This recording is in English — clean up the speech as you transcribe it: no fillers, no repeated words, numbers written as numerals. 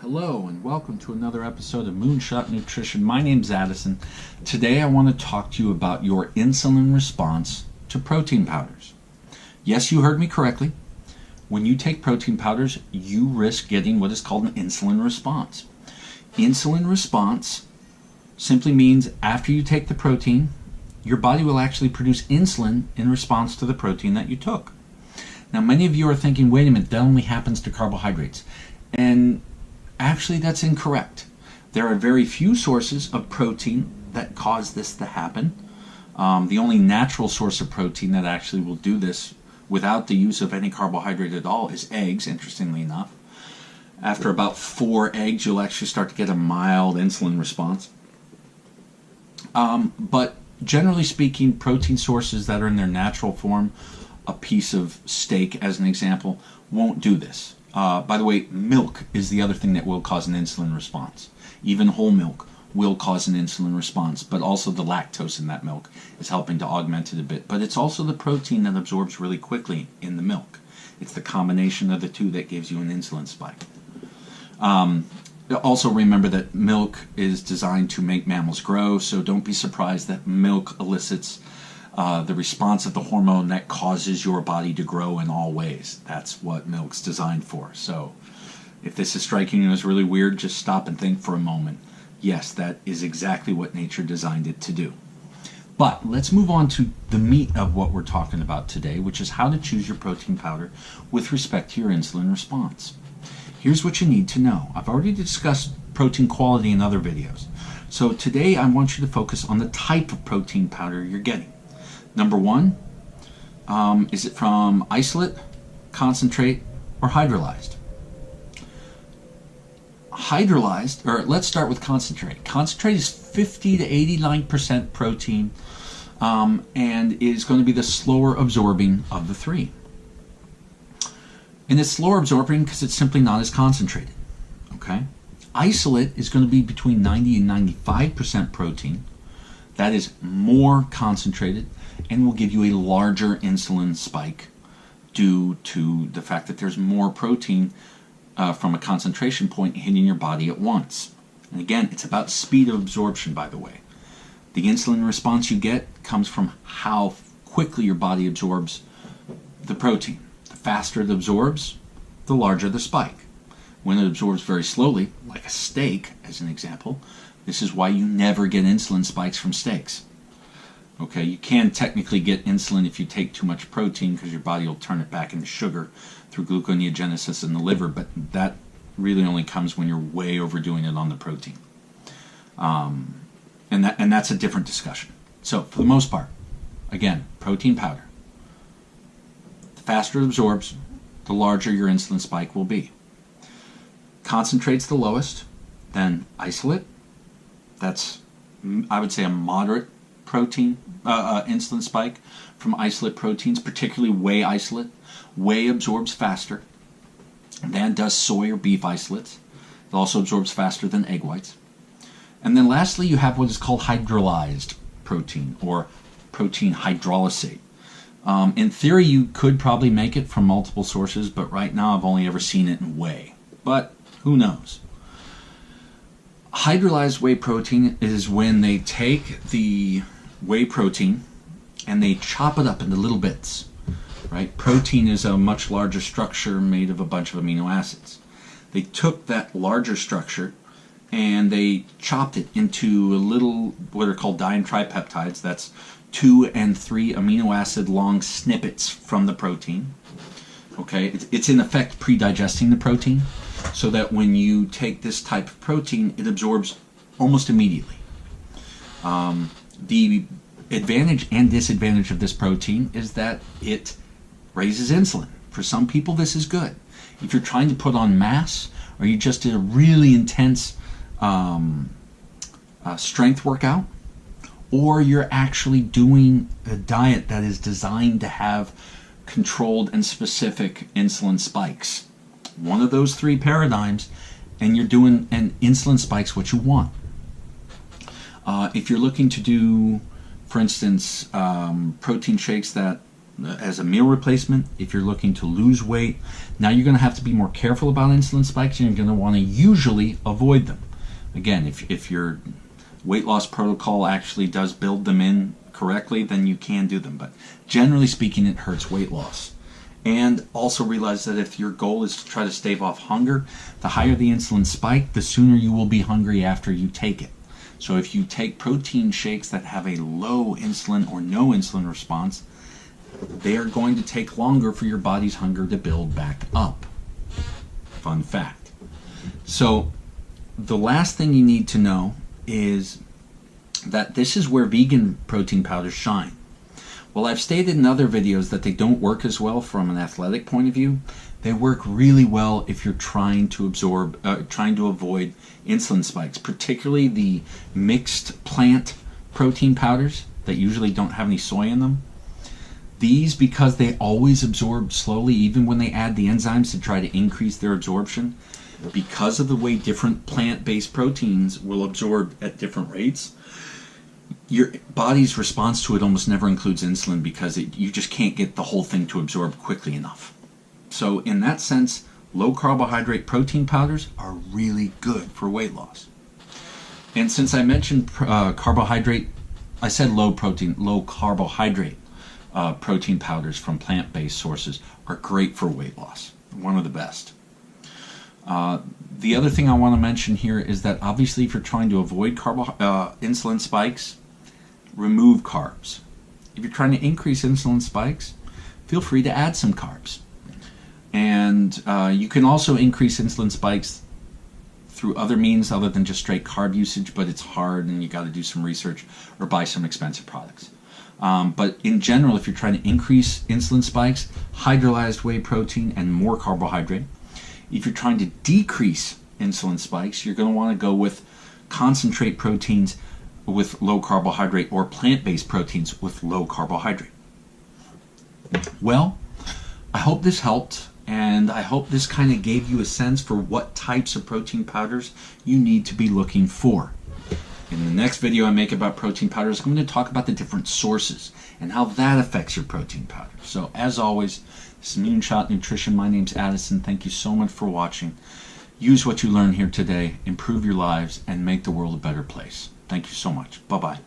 Hello and welcome to another episode of Moonshot Nutrition. My name's Addison. Today I want to talk to you about your insulin response to protein powders. Yes, you heard me correctly. When you take protein powders, you risk getting what is called an insulin response. Insulin response simply means after you take the protein, your body will actually produce insulin in response to the protein that you took. Now, many of you are thinking, wait a minute, that only happens to carbohydrates. And actually, that's incorrect. There are very few sources of protein that cause this to happen. The only natural source of protein that actually will do this without the use of any carbohydrate at all is eggs, interestingly enough. After about 4 eggs, you'll actually start to get a mild insulin response. But generally speaking, protein sources that are in their natural form, a piece of steak as an example, won't do this. By the way, milk is the other thing that will cause an insulin response. Even whole milk will cause an insulin response, but also the lactose in that milk is helping to augment it a bit. But it's also the protein that absorbs really quickly in the milk. It's the combination of the two that gives you an insulin spike. Also remember that milk is designed to make mammals grow, so don't be surprised that milk elicits the response of the hormone that causes your body to grow in all ways. That's what milk's designed for. So if this is striking you as really weird, just stop and think for a moment. Yes, that is exactly what nature designed it to do. But let's move on to the meat of what we're talking about today, which is how to choose your protein powder with respect to your insulin response. Here's what you need to know. I've already discussed protein quality in other videos. So today I want you to focus on the type of protein powder you're getting. Number one, is it from isolate, concentrate, or hydrolyzed? Hydrolyzed, or let's start with concentrate. Concentrate is 50 to 89% protein and is going to be the slower absorbing of the three. And it's slower absorbing because it's simply not as concentrated. Okay? Isolate is going to be between 90 and 95% protein. That is more concentrated and will give you a larger insulin spike due to the fact that there's more protein from a concentration point hitting your body at once. And again, it's about speed of absorption, by the way. The insulin response you get comes from how quickly your body absorbs the protein. The faster it absorbs, the larger the spike. When it absorbs very slowly, like a steak as an example, this is why you never get insulin spikes from steaks. Okay, you can technically get insulin if you take too much protein because your body will turn it back into sugar through gluconeogenesis in the liver, but that really only comes when you're way overdoing it on the protein. And that's a different discussion. So for the most part, again, protein powder. The faster it absorbs, the larger your insulin spike will be. Concentrate's the lowest, then isolate. That's, I would say, a moderate protein insulin spike from isolate proteins, particularly whey isolate. Whey absorbs faster than does soy or beef isolates. It also absorbs faster than egg whites. And then lastly, you have what is called hydrolyzed protein or protein hydrolysate. In theory, you could probably make it from multiple sources, but right now I've only ever seen it in whey. But who knows? Hydrolyzed whey protein is when they take the whey protein and they chop it up into little bits. Right? Protein is a much larger structure made of a bunch of amino acids. They took that larger structure and they chopped it into little, what are called di and tripeptides. That's 2 and 3 amino acid long snippets from the protein. Okay, it's in effect pre-digesting the protein, so that when you take this type of protein, it absorbs almost immediately. The advantage and disadvantage of this protein is that it raises insulin. For some people, this is good. If you're trying to put on mass, or you just did a really intense strength workout, or you're actually doing a diet that is designed to have controlled and specific insulin spikes. One of those three paradigms, and you're doing an insulin spike's what you want. If you're looking to do, for instance, protein shakes that as a meal replacement. If you're looking to lose weight, now you're going to have to be more careful about insulin spikes, and you're going to want to usually avoid them. Again, if your weight loss protocol actually does build them in correctly, then you can do them. But generally speaking, it hurts weight loss. And also realize that if your goal is to try to stave off hunger, the higher the insulin spike, the sooner you will be hungry after you take it. So if you take protein shakes that have a low insulin or no insulin response, they are going to take longer for your body's hunger to build back up. Fun fact. So the last thing you need to know is that this is where vegan protein powders shine. Well, I've stated in other videos that they don't work as well from an athletic point of view. They work really well if you're trying to avoid insulin spikes, particularly the mixed plant protein powders that usually don't have any soy in them. These, because they always absorb slowly, even when they add the enzymes to try to increase their absorption, because of the way different plant-based proteins will absorb at different rates, your body's response to it almost never includes insulin because you just can't get the whole thing to absorb quickly enough. So in that sense, low carbohydrate protein powders are really good for weight loss. And since I mentioned carbohydrate, I said low carbohydrate protein powders from plant-based sources are great for weight loss. One of the best. The other thing I want to mention here is that obviously if you're trying to avoid insulin spikes, remove carbs. If you're trying to increase insulin spikes, feel free to add some carbs. And you can also increase insulin spikes through other means other than just straight carb usage, but it's hard and you got to do some research or buy some expensive products. But in general, if you're trying to increase insulin spikes, hydrolyzed whey protein and more carbohydrate. If you're trying to decrease insulin spikes, you're going to want to go with concentrate proteins with low carbohydrate or plant-based proteins with low carbohydrate. Well, I hope this helped, and I hope this kind of gave you a sense for what types of protein powders you need to be looking for. In the next video I make about protein powders, I'm going to talk about the different sources and how that affects your protein powder. So as always, this is Moonshot Nutrition. My name's Addison. Thank you so much for watching. Use what you learned here today, improve your lives, and make the world a better place. Thank you so much. Bye-bye.